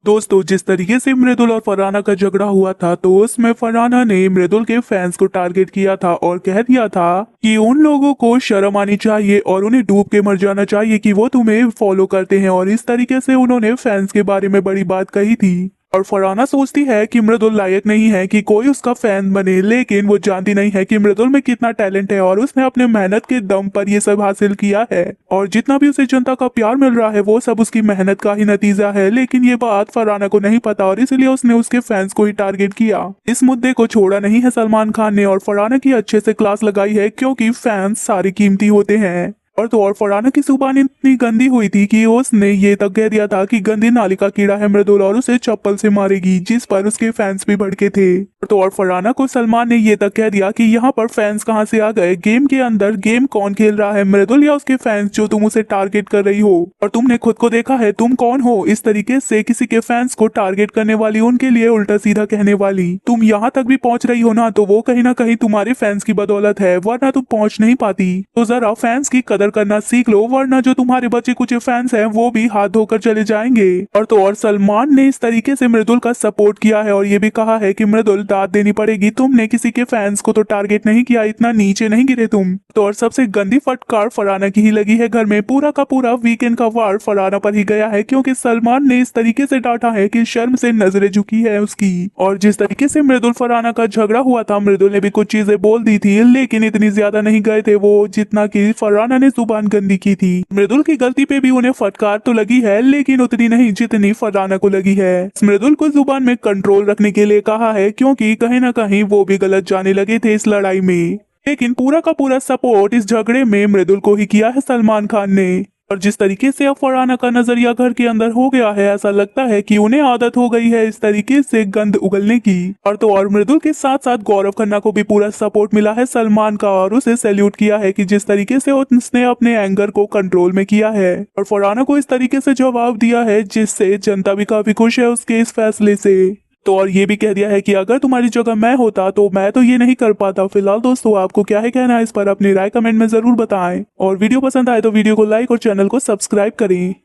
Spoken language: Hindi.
दोस्तों, जिस तरीके से मृदुल और फरहाना का झगड़ा हुआ था तो उसमें फरहाना ने मृदुल के फैंस को टारगेट किया था और कह दिया था कि उन लोगों को शर्म आनी चाहिए और उन्हें डूब के मर जाना चाहिए कि वो तुम्हें फॉलो करते हैं। और इस तरीके से उन्होंने फैंस के बारे में बड़ी बात कही थी। और फरहाना सोचती है कि मृदुल लायक नहीं है कि कोई उसका फैन बने, लेकिन वो जानती नहीं है कि मृदुल में कितना टैलेंट है और उसने अपने मेहनत के दम पर ये सब हासिल किया है। और जितना भी उसे जनता का प्यार मिल रहा है वो सब उसकी मेहनत का ही नतीजा है। लेकिन ये बात फरहाना को नहीं पता और इसलिए उसने उसके फैंस को ही टारगेट किया। इस मुद्दे को छोड़ा नहीं है सलमान खान ने और फरहाना की अच्छे से क्लास लगाई है, क्योंकि फैंस सारे कीमती होते हैं। और फरहाना की जुबान इतनी गंदी हुई थी कि उसने ये तक कह दिया था कि गंदी नाली का कीड़ा है मृदुल और उसे चप्पल से मारेगी, जिस पर उसके फैंस भी भड़के थे। और फरहाना को सलमान ने ये तक कह दिया कि यहाँ पर फैंस कहाँ से आ गए, गेम के अंदर गेम कौन खेल रहा है, मृदुल या उसके फैंस जो तुम उसे टारगेट कर रही हो। और तुमने खुद को देखा है तुम कौन हो, इस तरीके से किसी के फैंस को टारगेट करने वाली, उनके लिए उल्टा सीधा कहने वाली। तुम यहाँ तक भी पहुंच रही हो ना, तो वो कहीं ना कहीं तुम्हारे फैंस की बदौलत है, वरना तुम पहुंच नहीं पाती। तो जरा फैंस की कदर करना सीख लो, वरना जो तुम्हारे बच्चे कुछ फैंस हैं वो भी हाथ धोकर चले जाएंगे। और सलमान ने इस तरीके से मृदुल का सपोर्ट किया है और ये भी कहा है कि मृदुल दाद देनी पड़ेगी, तुमने किसी के फैंस को तो टारगेट नहीं किया, इतना नीचे नहीं गिरे तुम। तो और सबसे गंदी फटकार फरहाना की ही लगी है घर में, पूरा का पूरा वीकेंड का वार फरहाना पर ही गया है, क्योंकि सलमान ने इस तरीके से डांटा है कि शर्म से नजरें झुकी है उसकी। और जिस तरीके से मृदुल फरहाना का झगड़ा हुआ था, मृदुल ने भी कुछ चीजें बोल दी थी, लेकिन इतनी ज्यादा नहीं गए थे वो जितना कि फरहाना ने जुबान गंदी की थी। मृदुल की गलती पे भी उन्हें फटकार तो लगी है, लेकिन उतनी नहीं जितनी फरहाना को लगी है। मृदुल को जुबान में कंट्रोल रखने के लिए कहा है, क्योंकि कहीं ना कहीं वो भी गलत जाने लगे थे इस लड़ाई में। लेकिन पूरा का पूरा सपोर्ट इस झगड़े में मृदुल को ही किया है सलमान खान ने। और जिस तरीके से अब फरहाना का नजरिया घर के अंदर हो गया है, ऐसा लगता है कि उन्हें आदत हो गई है इस तरीके से गंद उगलने की। और मृदुल के साथ साथ गौरव खन्ना को भी पूरा सपोर्ट मिला है सलमान का, और उसे सैल्यूट किया है कि जिस तरीके से उसने अपने एंगर को कंट्रोल में किया है और फरहाना को इस तरीके से जवाब दिया है, जिससे जनता भी काफी खुश है उसके इस फैसले से। तो और ये भी कह दिया है कि अगर तुम्हारी जगह मैं होता तो मैं तो ये नहीं कर पाता। फिलहाल दोस्तों, आपको क्या है कहना है इस पर, अपनी राय कमेंट में जरूर बताएं। और वीडियो पसंद आए तो वीडियो को लाइक और चैनल को सब्सक्राइब करें।